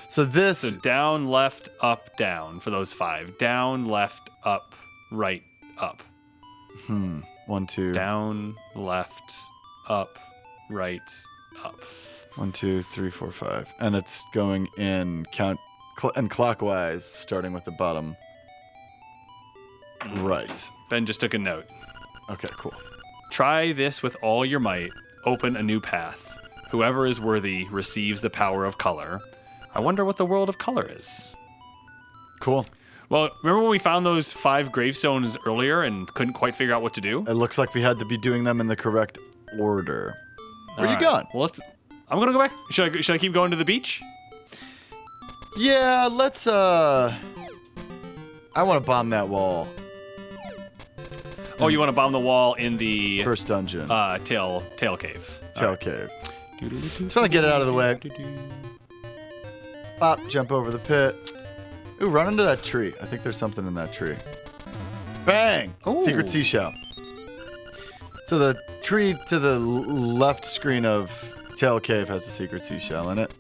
So this. So down, left, up, down for those 5. Down, left, up, right, up. 1, 2. Down, left, up, right, up. 1, 2, 3, 4, 5. And it's going in and clockwise, starting with the bottom. Right. Ben just took a note. Okay, cool. Try this with all your might. Open a new path. Whoever is worthy receives the power of color. I wonder what the world of color is. Cool. Well, remember when we found those 5 gravestones earlier and couldn't quite figure out what to do? It looks like we had to be doing them in the correct order. Where you going? Well, I'm gonna go back. Should I keep going to the beach? Yeah, let's, I want to bomb that wall. Oh, you want to bomb the wall in the First dungeon. tail cave. Tail cave. Just want to get it out of the way. Pop, jump over the pit. Ooh, run into that tree. I think there's something in that tree. Bang! Ooh. Secret seashell. So the tree to the left screen of Tail Cave has a secret seashell in it.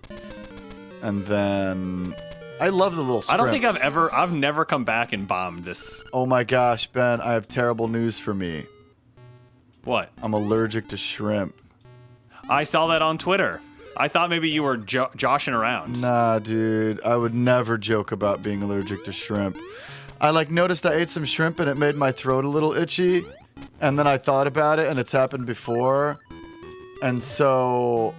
And then I love the little scrimps. I don't think I've never come back and bombed this. Oh my gosh, Ben, I have terrible news for me. What? I'm allergic to shrimp. I saw that on Twitter. I thought maybe you were joshing around. Nah, dude. I would never joke about being allergic to shrimp. I noticed I ate some shrimp and it made my throat a little itchy. And then I thought about it and it's happened before. And so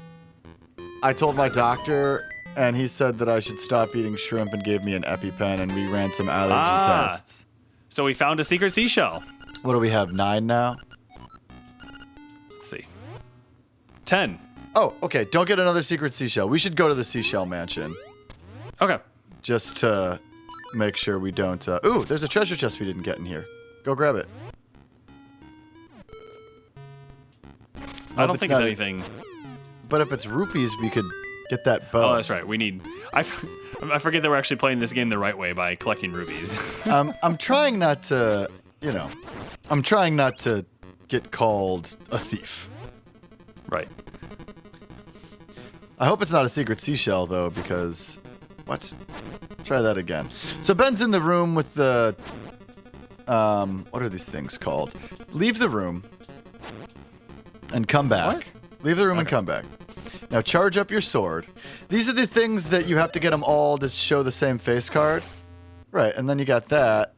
I told my doctor and he said that I should stop eating shrimp and gave me an EpiPen and we ran some allergy tests. So we found a secret seashell. What do we have, 9 now? Let's see. 10. Oh, okay. Don't get another secret seashell. We should go to the seashell mansion. Okay. Just to make sure we don't... Ooh, there's a treasure chest we didn't get in here. Go grab it. I don't think it's anything. But if it's rupees, we could get that bow. Oh, that's right. We need... I forget that we're actually playing this game the right way by collecting rubies. I'm trying not to, I'm trying not to get called a thief. Right. I hope it's not a secret seashell, though, because... What? Try that again. So Ben's in the room with the... what are these things called? Leave the room and come back. What? Leave the room and Okay. come back. Now charge up your sword. These are the things that you have to get them all to show the same face card. Right, and then you got that.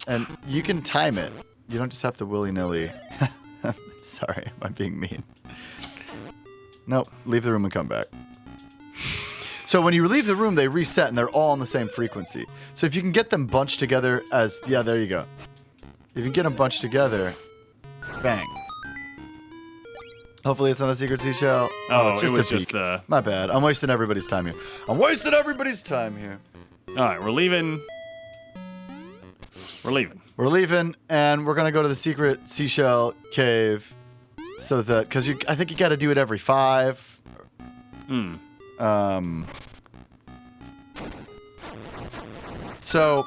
And you can time it. You don't just have to willy-nilly. Sorry, am I being mean? Nope, leave the room and come back. So when you leave the room, they reset, and they're all on the same frequency. So if you can get them bunched together as... Yeah, there you go. If you can get them bunched together, bang. Hopefully it's not a secret seashell. Oh, it's just it was a peak. just the... My bad. I'm wasting everybody's time here. All right, we're leaving. We're leaving, and we're going to go to the secret seashell cave. So that... Because I think you got to do it every 5. So,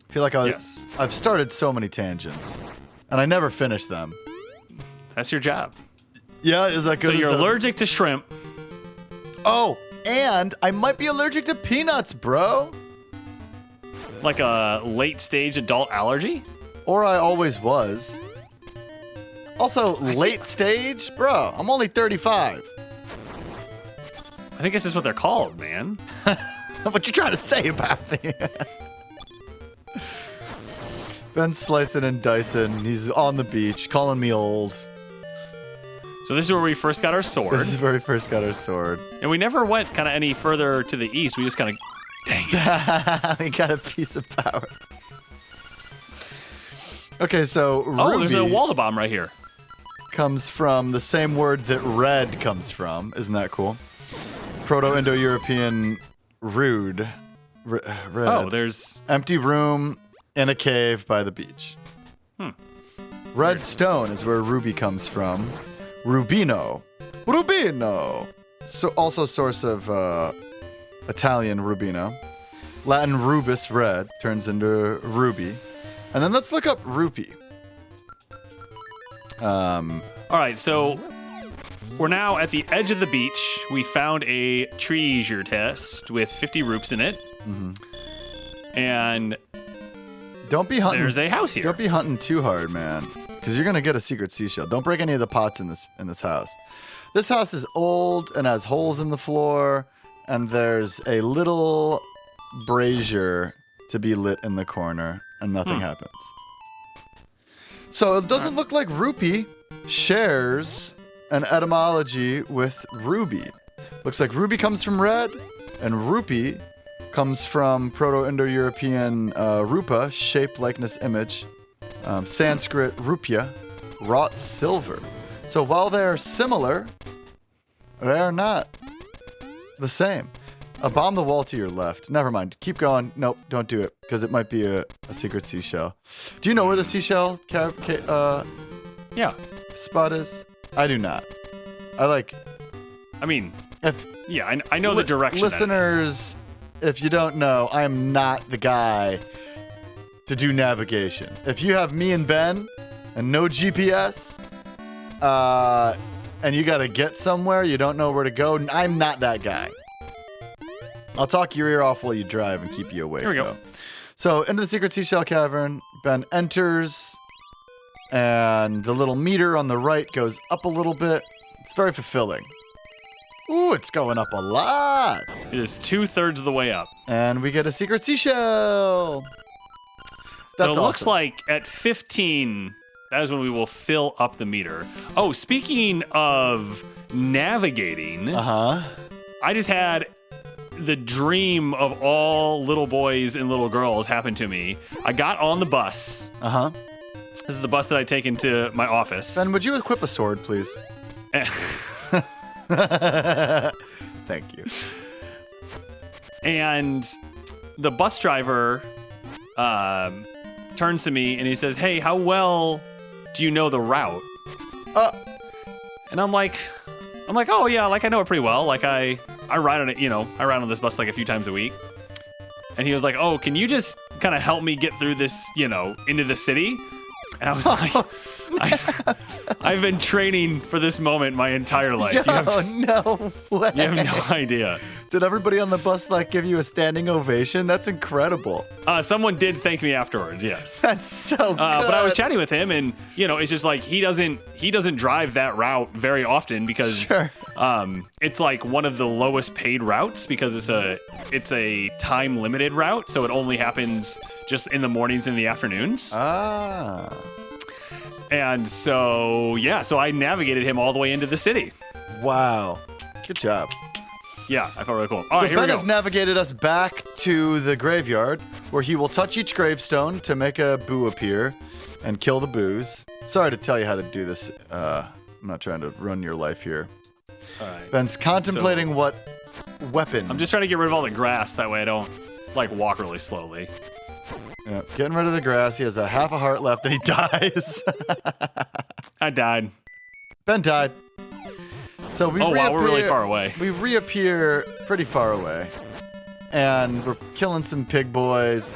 I feel like I've started so many tangents, and I never finish them. That's your job. Yeah, is that good? So you're allergic to shrimp. Oh, and I might be allergic to peanuts, bro. Like a late stage adult allergy? Or I always was. Also, late stage? Bro, I'm only 35. I think this is what they're called, man. What you trying to say about me? Ben's slicing and dicing. He's on the beach, calling me old. So this is where we first got our sword. This is where we first got our sword. And we never went kind of any further to the east. We just kind of... Dang it. We got a piece of power. Okay, so Oh, there's a ruby wall to bomb right here. comes from the same word that red comes from. Isn't that cool? Proto-Indo-European rude. Red. Oh, there's... Empty room in a cave by the beach. Red stone is where ruby comes from. Rubino. So also source of Italian rubino. Latin rubus, red, turns into ruby. And then let's look up rupee. All right, so we're now at the edge of the beach. We found a treasure chest with 50 rupes in it. And Don't be hunting. there's a house here. Don't be hunting too hard, man, because you're gonna get a secret seashell. Don't break any of the pots in this house. This house is old and has holes in the floor, and there's a little brazier to be lit in the corner, and nothing happens. So it doesn't look like rupee shares an etymology with ruby. Looks like ruby comes from red, and rupee comes from Proto-Indo-European rupa, shape, likeness, image, Sanskrit rupya, wrought silver. So while they're similar, they are not the same. Bomb the wall to your left. Never mind. Keep going. Nope, don't do it, because it might be a secret seashell. Do you know where the seashell spot is? I do not. I know the direction. Listeners, if you don't know, I am not the guy to do navigation. If you have me and Ben and no GPS, and you got to get somewhere, you don't know where to go, I'm not that guy. I'll talk your ear off while you drive and keep you awake. Here we go. So into the secret seashell cavern, Ben enters, and the little meter on the right goes up a little bit. It's very fulfilling. Ooh, it's going up a lot. It is 2/3 of the way up. And we get a secret seashell. That's so it looks awesome. like at 15, that is when we will fill up the meter. Oh, speaking of navigating, Uh-huh. I just had the dream of all little boys and little girls happen to me. I got on the bus. Uh-huh. This is the bus that I take into my office. Ben, would you equip a sword, please? Thank you. And the bus driver turns to me and he says, "Hey, how well do you know the route?" And I'm like, "Oh yeah, like I know it pretty well. Like I ride on it, I ride on this bus like a few times a week." And he was like, "Oh, can you just kind of help me get through this, into the city?" And I was like, I've been training for this moment my entire life. No way. You have no idea. Did everybody on the bus give you a standing ovation? That's incredible. Someone did thank me afterwards, yes. That's so good. But I was chatting with him, and it's just like he doesn't drive that route very often because it's like one of the lowest paid routes because it's a time limited route, so it only happens just in the mornings and the afternoons. Ah. And so I navigated him all the way into the city. Wow. Good job. Yeah, I felt really cool. All So right, here Ben we has go. navigated us back to the graveyard, where he will touch each gravestone to make a boo appear and kill the boos. Sorry to tell you how to do this. I'm not trying to run your life here. All right. Ben's contemplating what weapon. I'm just trying to get rid of all the grass. That way I don't walk really slowly. Yeah, getting rid of the grass. He has a half a heart left and he dies. I died. Ben died. So we Oh, wow, we're really reappear- far away. We reappear pretty far away. And we're killing some pig boys.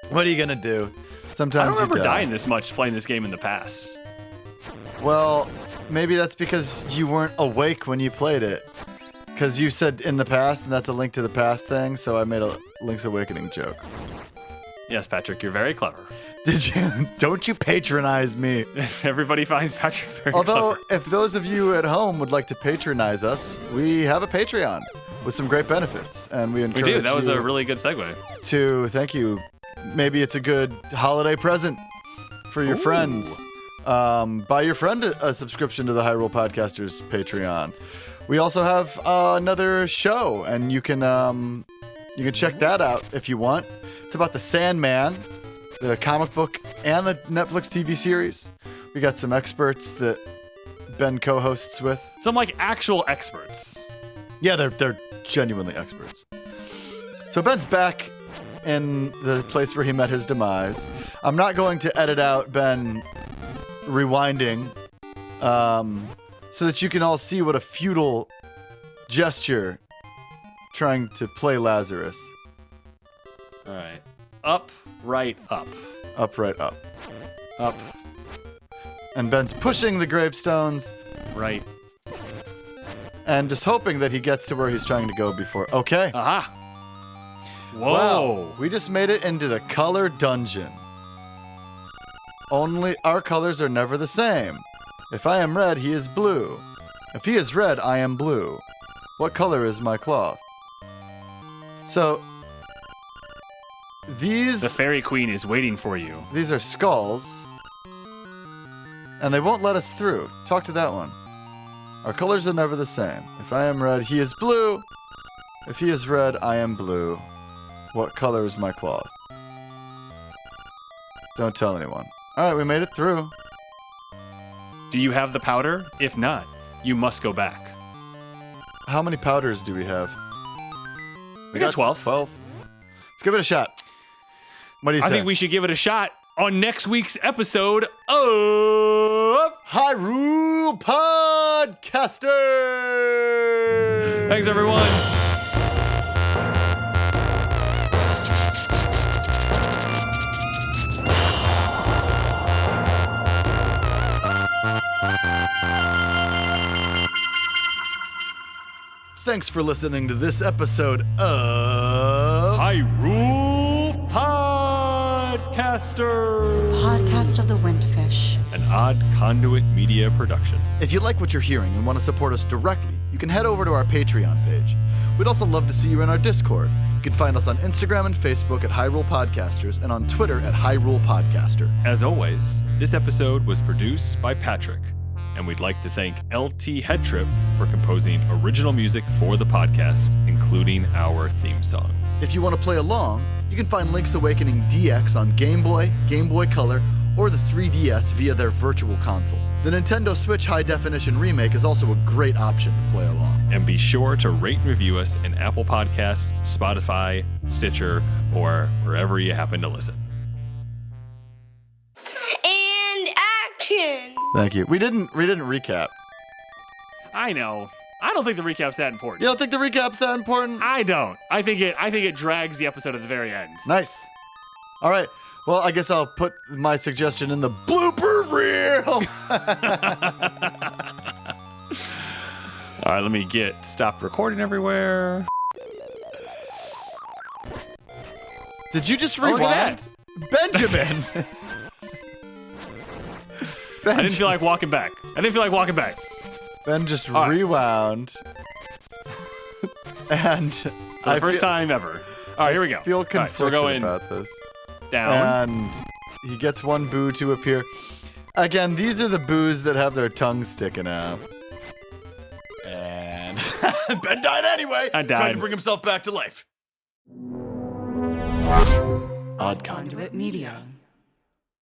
What are you going to do? I Sometimes don't remember you die. dying this much playing this game in the past. Well, maybe that's because you weren't awake when you played it. Because you said in the past, and that's a Link to the Past thing, so I made a Link's Awakening joke. Yes, Patrick, you're very clever. Did you? Don't you patronize me. Everybody finds Patrick very Although, clever. if those of you at home would like to patronize us, we have a Patreon with some great benefits, and we We encourage do. That was you a really good segue. to thank you. Maybe it's a good holiday present for your friends. Buy your friend a subscription to the Hyrule Podcasters Patreon. We also have another show, and you can check that out if you want. It's about the Sandman, the comic book, and the Netflix TV series. We got some experts that Ben co-hosts with. Some actual experts. Yeah, they're genuinely experts. So Ben's back in the place where he met his demise. I'm not going to edit out Ben rewinding, so that you can all see what a futile gesture trying to play Lazarus. All right. Up, right, up. Up, right, up. Up, And Ben's pushing the gravestones right. and just hoping that he gets to where he's trying to go before. Okay. Aha. Whoa. Wow. We just made it into the color dungeon. Only our colors are never the same. If I am red, he is blue. If he is red, I am blue. What color is my cloth? So, The fairy queen is waiting for you. these are skulls, and they won't let us through. Talk to that one. Our colors are never the same. If I am red, he is blue. If he is red, I am blue. What color is my cloth? Don't tell anyone. All right, we made it through. Do you have the powder? If not, you must go back. How many powders do we have? We got 12. 12. Let's give it a shot. What do you say? I think we should give it a shot on next week's episode of Hyrule Podcasters! Thanks, everyone. Thanks for listening to this episode of Hyrule Podcasters. Podcast of the Windfish. An Odd Conduit Media production. If you like what you're hearing and want to support us directly, you can head over to our Patreon page. We'd also love to see you in our Discord. You can find us on Instagram and Facebook at Hyrule Podcasters and on Twitter at Hyrule Podcaster. As always, this episode was produced by Patrick, and we'd like to thank LT Headtrip for composing original music for the podcast, including our theme song. If you want to play along, you can find Link's Awakening DX on Game Boy, Game Boy Color, or the 3DS via their virtual console. The Nintendo Switch High Definition Remake is also a great option to play along. And be sure to rate and review us in Apple Podcasts, Spotify, Stitcher, or wherever you happen to listen. And action! Thank you. We didn't recap. I know. I don't think the recap's that important. You don't think the recap's that important? I don't. I think it drags the episode at the very end. Nice. All right. Well, I guess I'll put my suggestion in the blooper reel. All right, let me stop recording everywhere. Did you just Oh, look rewind? at Benjamin. I didn't feel like walking back. Ben just All right. rewound. And For the first time ever. All right, here we go. I feel All right, conflicted so we're going about this. down. And he gets one boo to appear. Again, these are the boos that have their tongues sticking out. And Ben died anyway. I died. Trying to bring himself back to life. Odd Conduit Media.